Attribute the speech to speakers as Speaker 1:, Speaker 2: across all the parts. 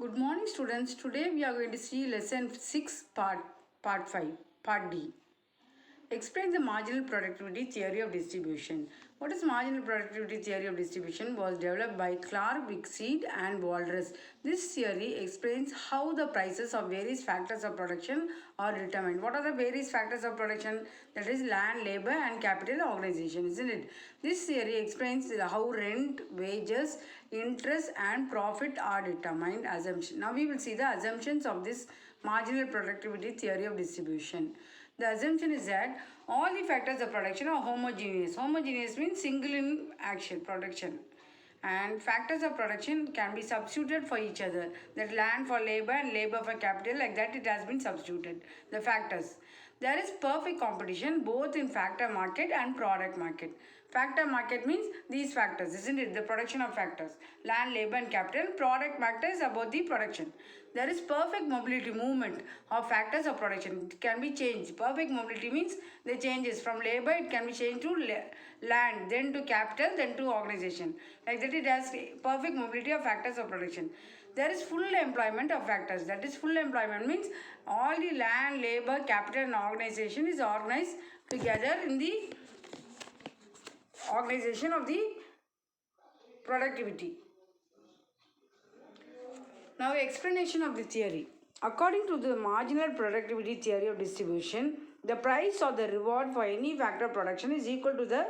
Speaker 1: Good morning students. Today we are going to see lesson 6 part 5 part D. Explain the marginal productivity theory of distribution. What is marginal productivity theory of distribution was developed by Clark, Wicksteed and Walras. This theory explains how the prices of various factors of production are determined. What are the various factors of production? That is land, labor and capital organization, isn't it? This theory explains how rent, wages, interest and profit are determined. Assumption. Now we will see the assumptions of this marginal productivity theory of distribution. The assumption is that all the factors of production are homogeneous. Homogeneous means single in action, production. And factors of production can be substituted for each other. That land for labor and labor for capital, like that it has been substituted. The factors. There is perfect competition both in factor market and product market. Factor market means these factors, isn't it? The production of factors. Land, labor and capital. Product factor is about the production. There is perfect mobility movement of factors of production. It can be changed. Perfect mobility means the changes from labor, it can be changed to land, then to capital, then to organization. Like that it has perfect mobility of factors of production. There is full employment of factors. That is full employment means all the land, labor, capital and organization is organized together in the organization of the productivity. Now explanation of the theory. According to the marginal productivity theory of distribution, the price or the reward for any factor of production is equal to the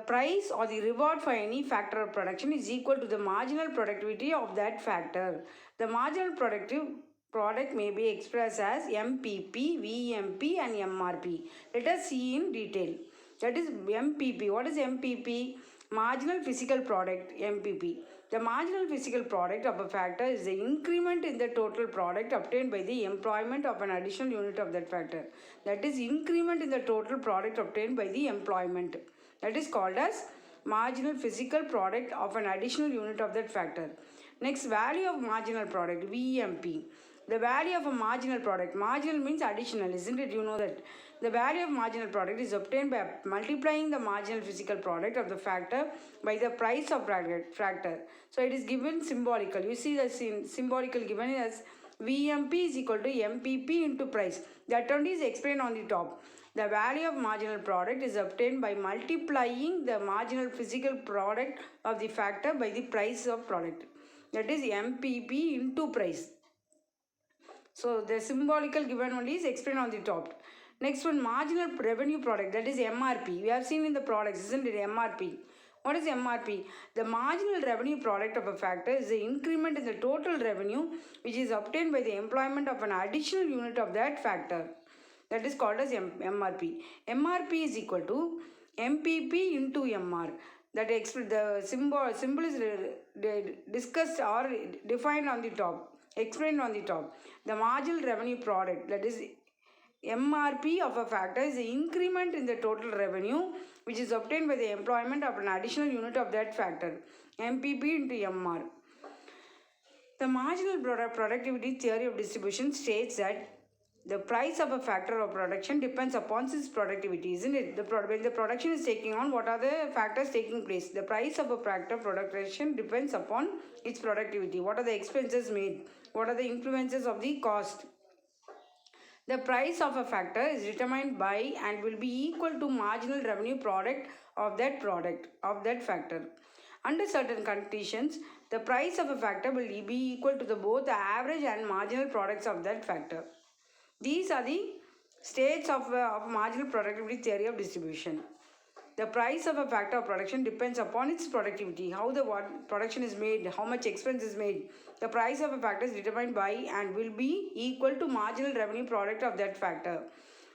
Speaker 1: price or the reward for any factor of production is equal to the marginal productivity of that factor. The marginal productive product may be expressed as MPP, VMP and MRP. Let us see in detail. That is MPP. What is MPP? Marginal physical product, MPP. The marginal physical product of a factor is the increment in the total product obtained by the employment of an additional unit of that factor. That is increment in the total product obtained by the employment. That is called as marginal physical product of an additional unit of that factor. Next, value of marginal product, VMP. The value of a marginal product. Marginal means additional, isn't it? You know that. The value of marginal product is obtained by multiplying the marginal physical product of the factor by the price of factor. So it is given symbolical. You see the symbolical given as VMP is equal to MPP into price. That only is explained on the top. The value of marginal product is obtained by multiplying the marginal physical product of the factor by the price of product. That is MPP into price. So the symbolical given only is explained on the top. Next one, marginal revenue product, that is MRP. We have seen in the products, isn't it? MRP. What is MRP? The marginal revenue product of a factor is the increment in the total revenue which is obtained by the employment of an additional unit of that factor. That is called as MRP. MRP is equal to MPP into MR. That the symbol is discussed or defined on the top, explained on the top. The marginal revenue product, that is MRP of a factor, is the increment in the total revenue which is obtained by the employment of an additional unit of that factor. MPP into MR. The marginal productivity theory of distribution states that the price of a factor of production depends upon its productivity, isn't it? When the production is taking on, what are the factors taking place? The price of a factor production depends upon its productivity. What are the expenses made? What are the influences of the cost? The price of a factor is determined by and will be equal to marginal revenue product, of that factor. Under certain conditions, the price of a factor will be equal to both the average and marginal products of that factor. These are the states of marginal productivity theory of distribution. The price of a factor of production depends upon its productivity, how the production is made, how much expense is made. The price of a factor is determined by and will be equal to marginal revenue product of that factor.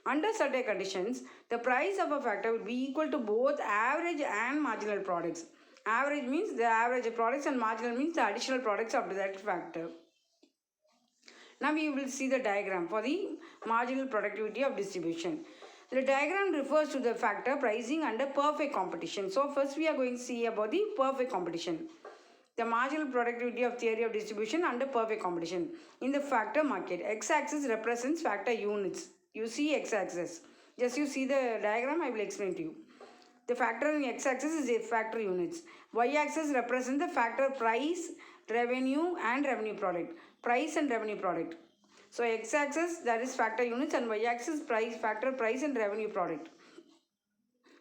Speaker 1: Under certain conditions, the price of a factor will be equal to both average and marginal products. Average means the average products and marginal means the additional products of that factor. Now we will see the diagram for the marginal productivity of distribution. The diagram refers to the factor pricing under perfect competition. So first we are going to see about the perfect competition. The marginal productivity of theory of distribution under perfect competition. In the factor market, x-axis represents factor units. You see x-axis. Just you see the diagram, I will explain to you. The factor in x-axis is a factor units. Y-axis represents the factor price, revenue and revenue product. Price and revenue product. So x-axis that is factor units and y-axis price, factor price and revenue product.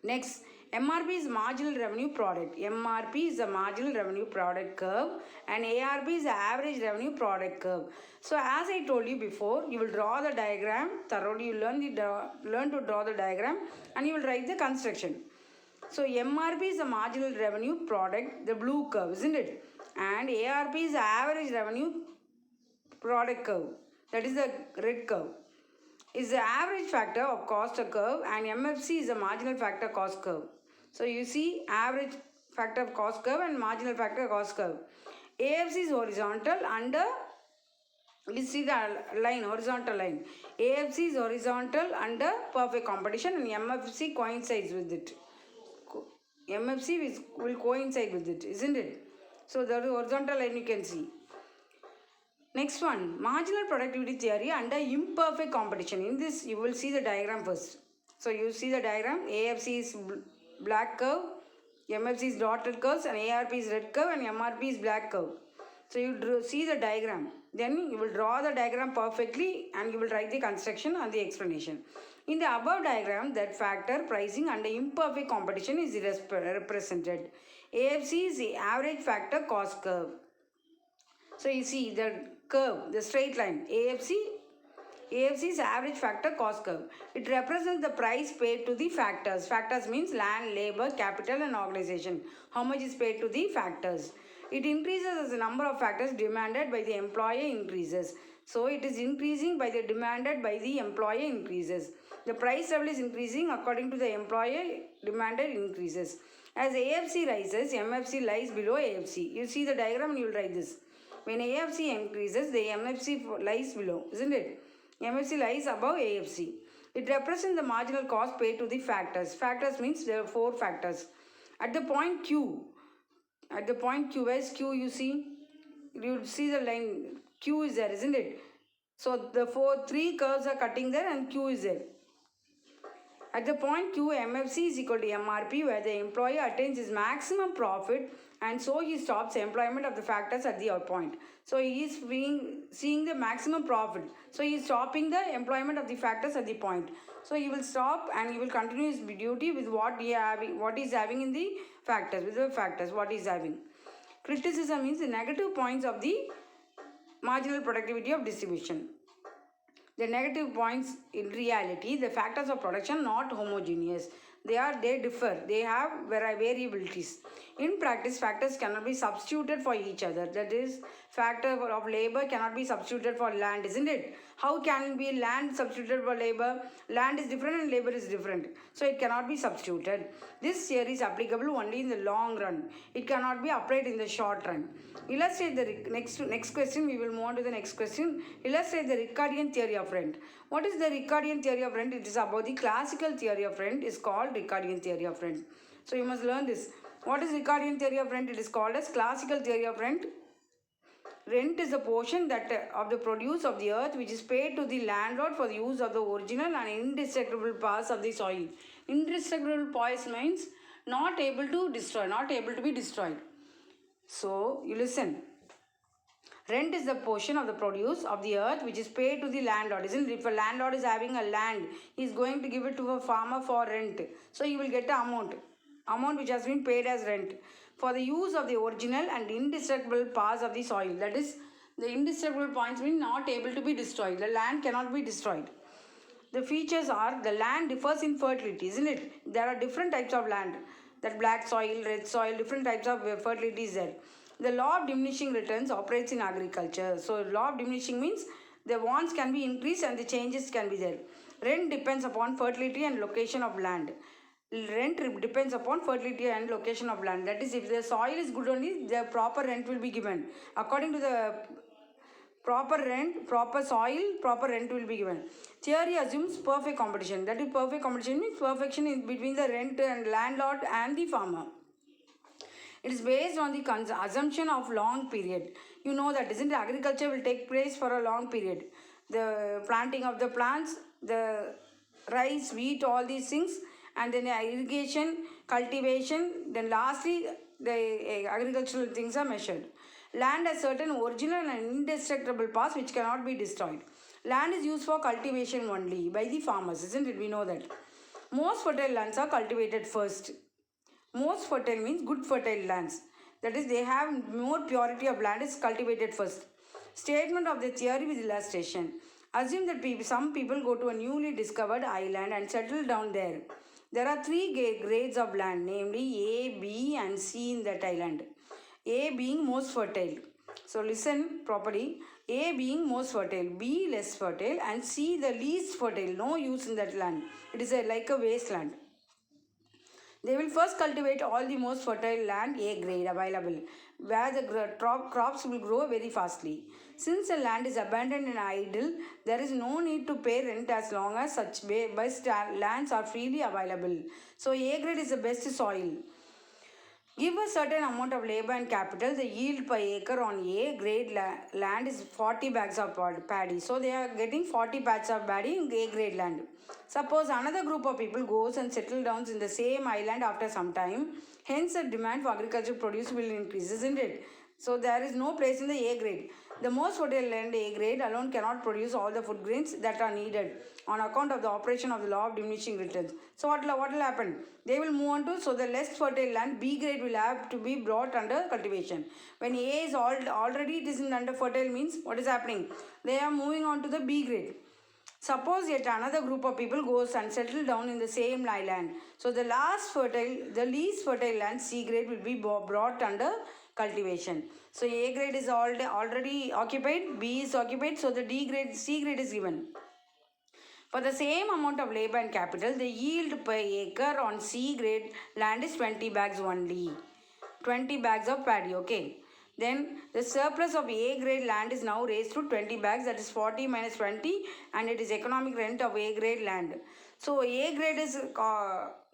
Speaker 1: Next, MRP is marginal revenue product. MRP is the marginal revenue product curve and ARP is the average revenue product curve. So as I told you before, you will draw the diagram thoroughly. You learn to draw the diagram and you will write the construction. So MRP is the marginal revenue product, the blue curve, isn't it? And ARP is the average revenue product curve, that is the red curve. Is the average factor of cost curve and MFC is the marginal factor cost curve. So you see average factor of cost curve and marginal factor cost curve. AFC is horizontal under, you see the line, horizontal line. AFC is horizontal under perfect competition and MFC coincides with it. MFC will coincide with it, isn't it? So the horizontal line you can see. Next one, marginal productivity theory under imperfect competition. In this, you will see the diagram first. So you see the diagram, AFC is black curve, MFC is dotted curves and ARP is red curve and MRP is black curve. So you see the diagram. Then you will draw the diagram perfectly and you will write the construction and the explanation. In the above diagram, that factor pricing under imperfect competition is represented. AFC is the average factor cost curve. So you see the curve, the straight line, AFC is average factor cost curve. It represents the price paid to the factors. Factors means land, labor, capital and organization. How much is paid to the factors. It increases as the number of factors demanded by the employer increases. So it is increasing by the demanded by the employer increases. The price level is increasing according to the employer demanded increases. As AFC rises, MFC lies below AFC. You see the diagram and you will write this. When AFC increases, the MFC lies below, isn't it? MFC lies above AFC. It represents the marginal cost paid to the factors. Factors means there are 4 factors. At the point Q, where is Q you see? You see the line, Q is there, isn't it? So the 3 curves are cutting there and Q is there. At the point Q, MFC is equal to MRP where the employer attains his maximum profit and so he stops employment of the factors at the point. So he is seeing the maximum profit. So he is stopping the employment of the factors at the point. So he will stop and he will continue his duty with what he is having in the factors, with the factors, what he is having. Criticism means the negative points of the marginal productivity of distribution. The negative points in reality, the factors of production not homogeneous. They differ. They have variabilities. In practice, factors cannot be substituted for each other. That is, factor of labor cannot be substituted for land, isn't it? How can be land substituted for labor? Land is different and labor is different. So it cannot be substituted. This theory is applicable only in the long run. It cannot be applied in the short run. Illustrate the next question. We will move on to the next question. Illustrate the Ricardian theory of rent. What is the Ricardian theory of rent? It is about the classical theory of rent. Is called Ricardian theory of rent. So you must learn this. What is Ricardian theory of rent? It is called as classical theory of rent. Rent is a portion of the produce of the earth which is paid to the landlord for the use of the original and indestructible parts of the soil. Indestructible parts means not able to destroy, not able to be destroyed. So you listen. Rent is the portion of the produce of the earth which is paid to the landlord. Isn't it? If a landlord is having a land, he is going to give it to a farmer for rent. So he will get an amount which has been paid as rent for the use of the original and indestructible parts of the soil. That is, the indestructible points mean not able to be destroyed. The land cannot be destroyed. The features are the land differs in fertility, isn't it? There are different types of land. That black soil, red soil, different types of fertility is there. The law of diminishing returns operates in agriculture. So law of diminishing means the wants can be increased and the changes can be there. Rent depends upon fertility and location of land. Rent depends upon fertility and location of land. That is, if the soil is good only, the proper rent will be given. According to the proper soil, proper rent will be given. Theory assumes perfect competition. That is, perfect competition means perfection in between the rent and landlord and the farmer. It is based on the assumption of long period. You know that, isn't it? Agriculture will take place for a long period. The planting of the plants, the rice, wheat, all these things, and then irrigation, cultivation, then lastly the agricultural things are measured. Land has certain original and indestructible parts which cannot be destroyed. Land is used for cultivation only by the farmers, isn't it? We know that. Most fertile lands are cultivated first. Most fertile means good fertile lands. That is, they have more purity of land is cultivated first. Statement of the theory with illustration. Assume that some people go to a newly discovered island and settle down there. There are three grades of land, namely A, B, and C in that island. A being most fertile. So listen properly. A being most fertile, B less fertile, and C the least fertile. No use in that land. It is like a wasteland. They will first cultivate all the most fertile land A grade available, where the crops will grow very fastly. Since the land is abandoned and idle, there is no need to pay rent as long as such best lands are freely available. So A grade is the best soil. Give a certain amount of labor and capital, the yield per acre on A grade land is 40 bags of paddy. So they are getting 40 bags of paddy in A grade land. Suppose another group of people goes and settle down in the same island after some time. Hence the demand for agricultural produce will increase, isn't it? So there is no place in the A grade. The most fertile land A grade alone cannot produce all the food grains that are needed on account of the operation of the law of diminishing returns. So what will happen? They will move on to, so the less fertile land B grade will have to be brought under cultivation. When A is already it is in under fertile means what is happening? They are moving on to the B grade. Suppose yet another group of people goes and settle down in the same island. So the least fertile land C grade will be brought under cultivation. So A grade is already occupied, B is occupied, so the C grade is given. For the same amount of labor and capital, the yield per acre on C grade land is 20 bags only. 20 bags of paddy, okay. Then the surplus of A grade land is now raised to 20 bags, that is 40 minus 20, and it is economic rent of A grade land. So A grade is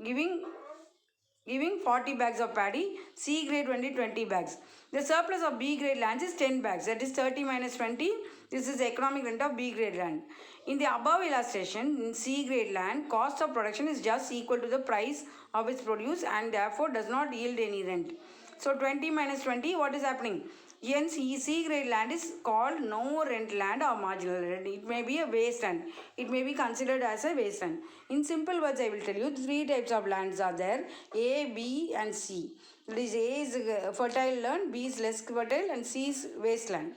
Speaker 1: giving 40 bags of paddy, C grade only 20 bags. The surplus of B grade lands is 10 bags, that is 30 minus 20. This is the economic rent of B grade land. In the above illustration, in C grade land, cost of production is just equal to the price of its produce and therefore does not yield any rent. So 20 minus 20, what is happening? Hence, C grade land is called no rent land or marginal rent. It may be a wasteland. It may be considered as a wasteland. In simple words, I will tell you three types of lands are there: A, B, and C. This A is fertile land, B is less fertile, and C is wasteland.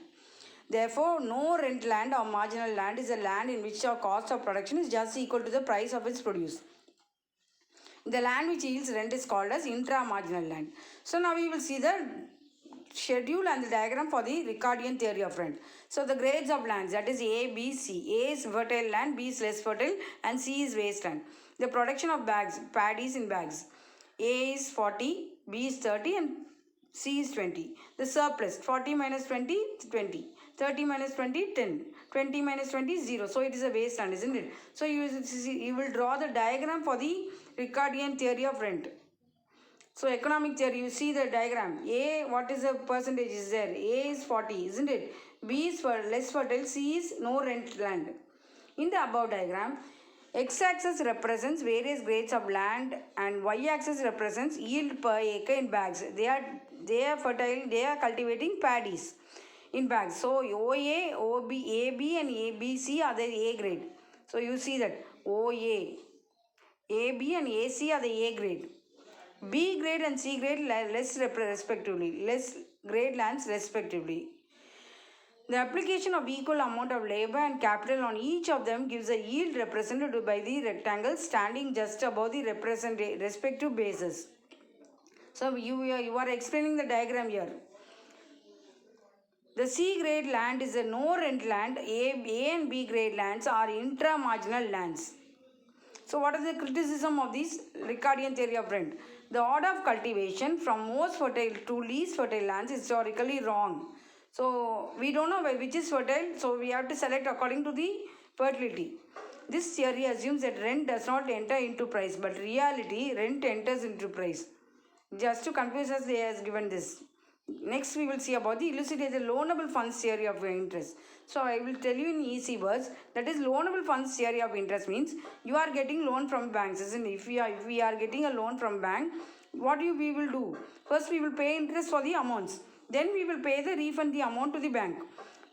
Speaker 1: Therefore, no rent land or marginal land is a land in which the cost of production is just equal to the price of its produce. The land which yields rent is called as intra-marginal land. So now we will see the schedule and the diagram for the Ricardian theory of rent. So the grades of lands, that is A, B, C. A is fertile land, B is less fertile, and C is wasteland. The production of bags, paddies in bags. A is 40, B is 30, and C is 20. The surplus, 40 minus 20, 20. 30 minus 20, 10. 20 minus 20, 0. So it is a wasteland, isn't it? So you will draw the diagram for the Ricardian theory of rent. So economic theory, you see the diagram. A, what is the percentage is there? A is 40, isn't it? B is for less fertile, C is no rent land. In the above diagram, x-axis represents various grades of land and y-axis represents yield per acre in bags. They are fertile, they are cultivating paddies in bags. So OA, OB, AB and ABC are the A grade. So you see that OA, AB and AC are the A grade. B grade and C grade less respectively, less grade lands respectively. The application of equal amount of labor and capital on each of them gives a yield represented by the rectangle standing just above the respective bases. So you are explaining the diagram here. The C grade land is a no rent land. A and B grade lands are intra-marginal lands. So what is the criticism of this Ricardian theory of rent? The order of cultivation from most fertile to least fertile lands is historically wrong. So we don't know which is fertile, so we have to select according to the fertility. This theory assumes that rent does not enter into price, but reality rent enters into price. Just to confuse us, they has given this. Next, we will see about the elucidate the loanable funds theory of interest. So, I will tell you in easy words, that is loanable funds theory of interest means you are getting loan from banks, isn't it? If we are getting a loan from bank, we will do? First, we will pay interest for the amounts. Then we will pay the refund the amount to the bank.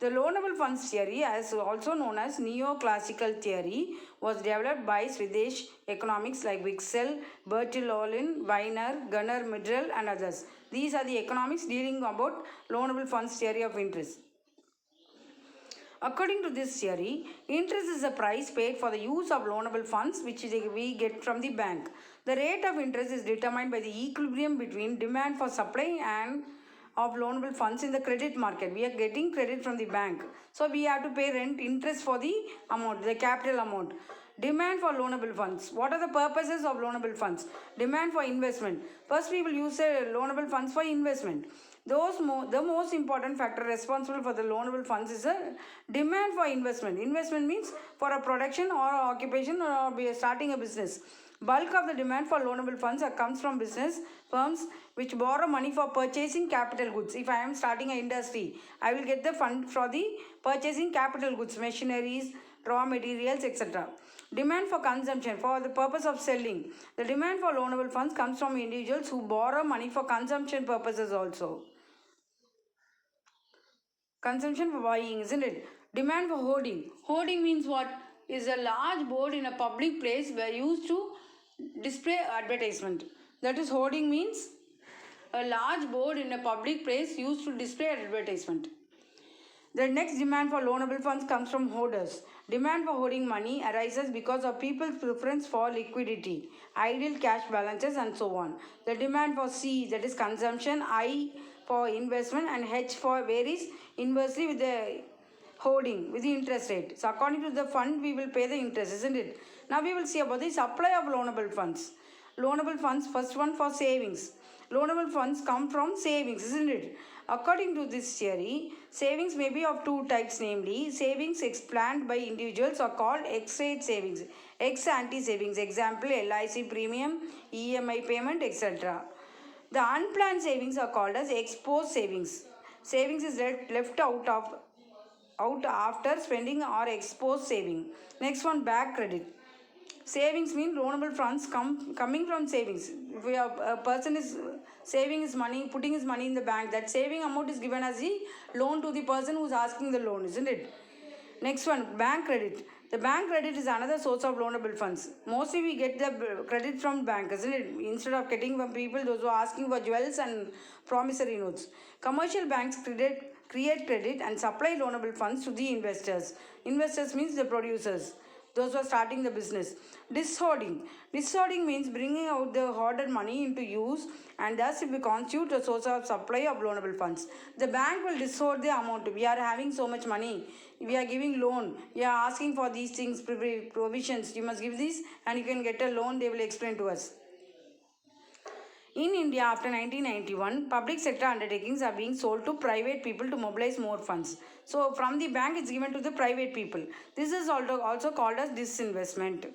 Speaker 1: The loanable funds theory, as also known as neoclassical theory, was developed by Swedish economics like Wicksell, Bertil Weiner, Gunnar Myrdal, and others. These are the economics dealing about loanable funds theory of interest. According to this theory, interest is the price paid for the use of loanable funds which we get from the bank. The rate of interest is determined by the equilibrium between demand for supply and of loanable funds in the credit market. We are getting credit from the bank. So we have to pay rent interest for the amount, the capital amount. Demand for loanable funds. What are the purposes of loanable funds? Demand for investment. First we will use loanable funds for investment. The most important factor responsible for the loanable funds is a demand for investment. Investment means for a production or occupation or starting a business. Bulk of the demand for loanable funds comes from business firms which borrow money for purchasing capital goods. If I am starting an industry, I will get the fund for the purchasing capital goods, machineries, raw materials, etc. Demand for consumption for the purpose of selling. The demand for loanable funds comes from individuals who borrow money for consumption purposes also. Consumption for buying, isn't it? Demand for hoarding. Hoarding means what? Is a large board in a public place where used to display advertisement. That is hoarding means a large board in a public place used to display advertisement. The next demand for loanable funds comes from hoarders. Demand for hoarding money arises because of people's preference for liquidity, idle cash balances, and so on. The demand for C, that is consumption, I for investment, and H for varies inversely with the hoarding, with the interest rate. So according to the fund, we will pay the interest, isn't it? Now we will see about the supply of loanable funds. Loanable funds, first one for savings. Loanable funds come from savings, isn't it? According to this theory, savings may be of two types, namely savings planned by individuals are called ex-rate savings, ex-ante savings, example LIC premium, EMI payment, etc. The unplanned savings are called as ex-post savings. Savings is left out after spending or ex-post saving. Next one, back credit. Savings mean loanable funds coming from savings. If a person is saving his money, putting his money in the bank, that saving amount is given as the loan to the person who is asking the loan, isn't it? Next one, bank credit. The bank credit is another source of loanable funds. Mostly we get the credit from bank, isn't it? Instead of getting from people, those who are asking for jewels and promissory notes. Commercial banks create credit and supply loanable funds to the investors. Investors means the producers, those who are starting the business. Dishoarding. Dishoarding means bringing out the hoarded money into use, and thus it will constitute a source of supply of loanable funds. The bank will dishoard the amount. We are having so much money. We are giving loan. We are asking for these things, provisions. You must give this and you can get a loan. They will explain to us. In India, after 1991, public sector undertakings are being sold to private people to mobilize more funds. So, from the bank, it's given to the private people. This is also called as disinvestment.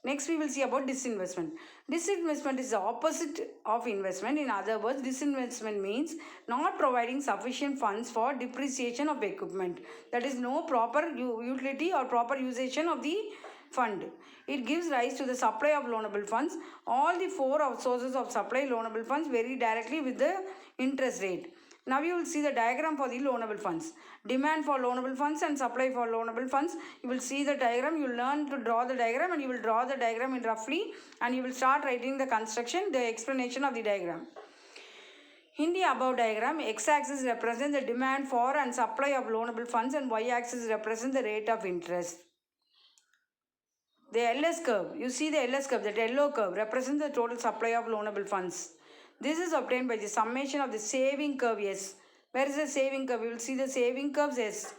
Speaker 1: Next, we will see about disinvestment. Disinvestment is the opposite of investment. In other words, disinvestment means not providing sufficient funds for depreciation of equipment. That is, no proper utility or proper usage of the fund. It gives rise to the supply of loanable funds. All the four sources of supply loanable funds vary directly with the interest rate. Now you will see the diagram for the loanable funds. Demand for loanable funds and supply for loanable funds. You will see the diagram. You will learn to draw the diagram and you will draw the diagram in roughly and you will start writing the construction, the explanation of the diagram. In the above diagram, x-axis represents the demand for and supply of loanable funds and y-axis represents the rate of interest. The LS curve, you see the LS curve, that yellow curve represents the total supply of loanable funds. This is obtained by the summation of the saving curve S. Where is the saving curve? You will see the saving curves S.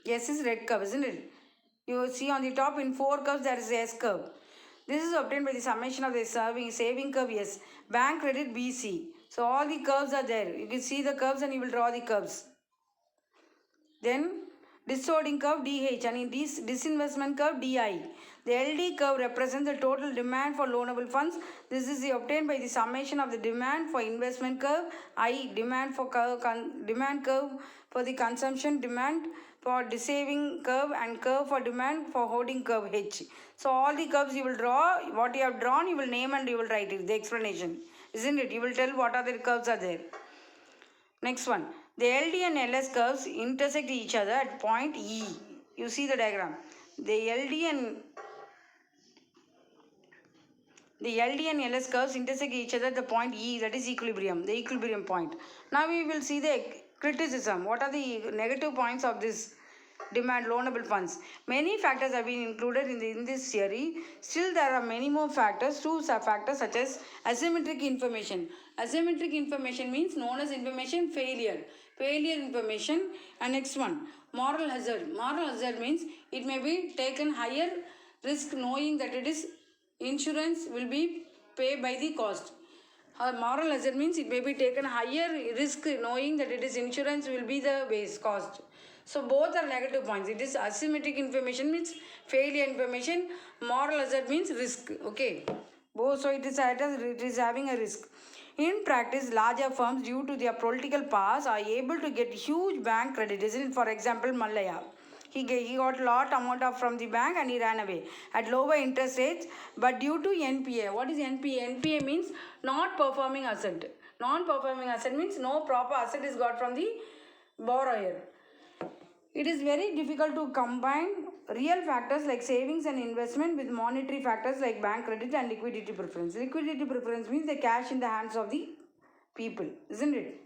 Speaker 1: S is red curve, isn't it? You will see on the top in 4 curves there is the S curve. This is obtained by the summation of the saving curve S. Bank credit BC. So all the curves are there. You can see the curves and you will draw the curves. Then Disordering curve DH, and in disinvestment curve DI. The LD curve represents the total demand for loanable funds. This is obtained by the summation of the demand for investment curve, I demand for demand curve for the consumption demand for the saving curve, and curve for demand for hoarding curve H. So all the curves you will draw, what you have drawn you will name and you will write it, the explanation. Isn't it? You will tell what are the curves are there. Next one, the LD and LS curves intersect each other at point E. You see the diagram. The LD and LS curves intersect each other at the point E, that is equilibrium, the equilibrium point. Now we will see the criticism. What are the negative points of this demand loanable funds? Many factors have been included in this theory. Still there are many more factors, two factors such as asymmetric information. Asymmetric information means known as information failure. Failure information. And next one, moral hazard. Moral hazard means it may be taken higher risk knowing that it is insurance will be paid by the cost. Moral hazard means it may be taken higher risk knowing that it is insurance will be the base cost. So both are negative points. It is asymmetric information means failure information. Moral hazard means risk. Okay. Both, so it is having a risk. In practice, larger firms due to their political powers are able to get huge bank credit. Isn't it? For example, Mallaya. He got a lot amount of from the bank and he ran away at lower interest rates, but due to NPA. What is NPA? NPA means not performing asset. Non-performing asset means no proper asset is got from the borrower. It is very difficult to combine real factors like savings and investment with monetary factors like bank credit and liquidity preference. Liquidity preference means the cash in the hands of the people, isn't it?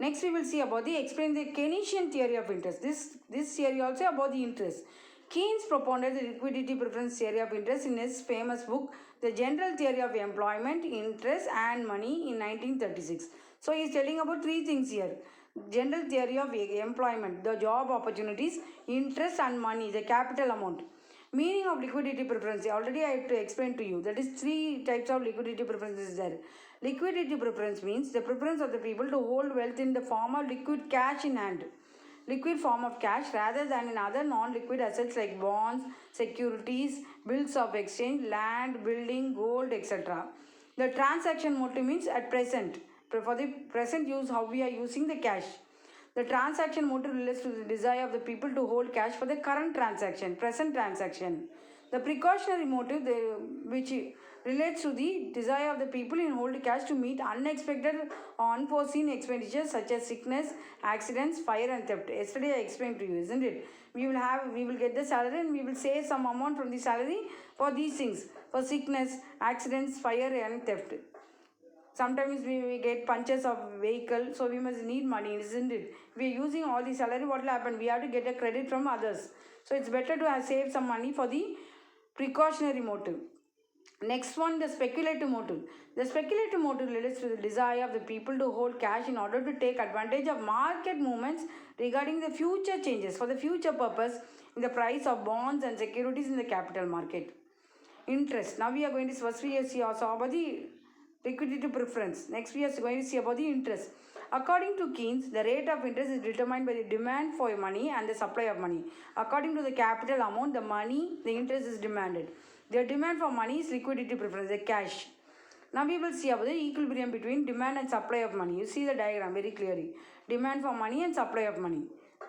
Speaker 1: Next we will see about explain the Keynesian theory of interest. This theory also about the interest. Keynes propounded the liquidity preference theory of interest in his famous book, The General Theory of Employment, Interest and Money in 1936. So he is telling about three things here. General theory of employment, the job opportunities, interest and money, the capital amount. Meaning of liquidity preference, already I have to explain to you. That is three types of liquidity preferences there. Liquidity preference means the preference of the people to hold wealth in the form of liquid cash in hand. Liquid form of cash rather than in other non-liquid assets like bonds, securities, bills of exchange, land, building, gold, etc. The transaction motive means at present. For the present use, how we are using the cash. The transaction motive relates to the desire of the people to hold cash for the current transaction, present transaction. The precautionary motive, which relates to the desire of the people in hold cash to meet unexpected or unforeseen expenditures such as sickness, accidents, fire and theft. Yesterday I explained to you, isn't it? We will get the salary and we will save some amount from the salary for these things, for sickness, accidents, fire and theft. Sometimes we get punches of vehicle, so we must need money, isn't it? We are using all the salary, what will happen? We have to get a credit from others. So it's better to have save some money for the precautionary motive. Next one, the speculative motive. The speculative motive relates to the desire of the people to hold cash in order to take advantage of market movements regarding the future changes for the future purpose in the price of bonds and securities in the capital market. Interest. Now we are going to first we see also about the liquidity preference. Next we are going to see about the interest. According to Keynes, the rate of interest is determined by the demand for money and the supply of money. According to the capital amount, the interest is demanded. The demand for money is liquidity preference, the cash. Now we will see about the equilibrium between demand and supply of money. You see the diagram very clearly. Demand for money and supply of money.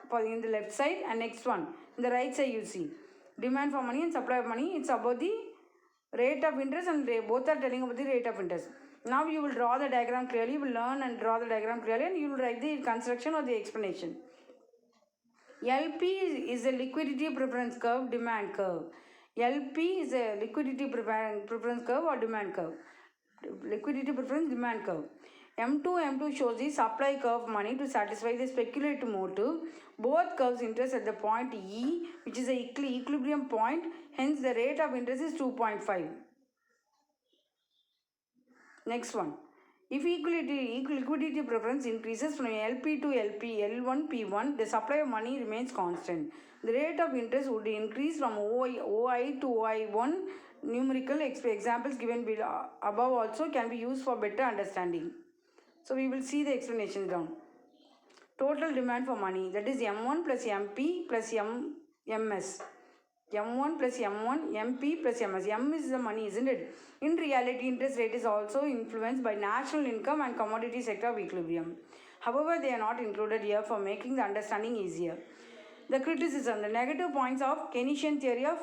Speaker 1: For in the left side, and next one in the right side you see demand for money and supply of money. It's about the rate of interest, and both are telling about the rate of interest. Now you will draw the diagram clearly. You will learn and draw the diagram clearly, and you will write the construction or the explanation. LP is a liquidity preference curve, demand curve. LP is a liquidity preference curve or demand curve. Liquidity preference demand curve. M2 shows the supply curve money to satisfy the speculative motive. Both curves interest at the point E, which is the equilibrium point. Hence the rate of interest is 2.5. Next one. If liquidity preference increases from LP to LP, L1, P1, the supply of money remains constant. The rate of interest would increase from OI to OI1. Numerical examples given below, above also can be used for better understanding. So we will see the explanation down. total demand for money, that is M1 plus MP plus MS. M1 plus M1, MP plus MS. M is the money, isn't it? In reality, interest rate is also influenced by national income and commodity sector of equilibrium. However, they are not included here for making the understanding easier. The criticism, the negative points of Keynesian theory of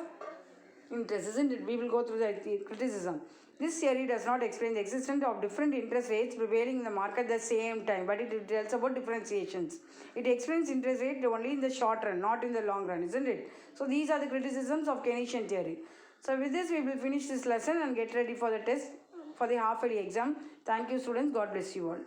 Speaker 1: interest, isn't it? We will go through the criticism. This theory does not explain the existence of different interest rates prevailing in the market at the same time, but it tells about differentiations. It explains interest rate only in the short run, not in the long run, isn't it? So these are the criticisms of Keynesian theory. So with this, we will finish this lesson and get ready for the test for the half-yearly exam. Thank you, students. God bless you all.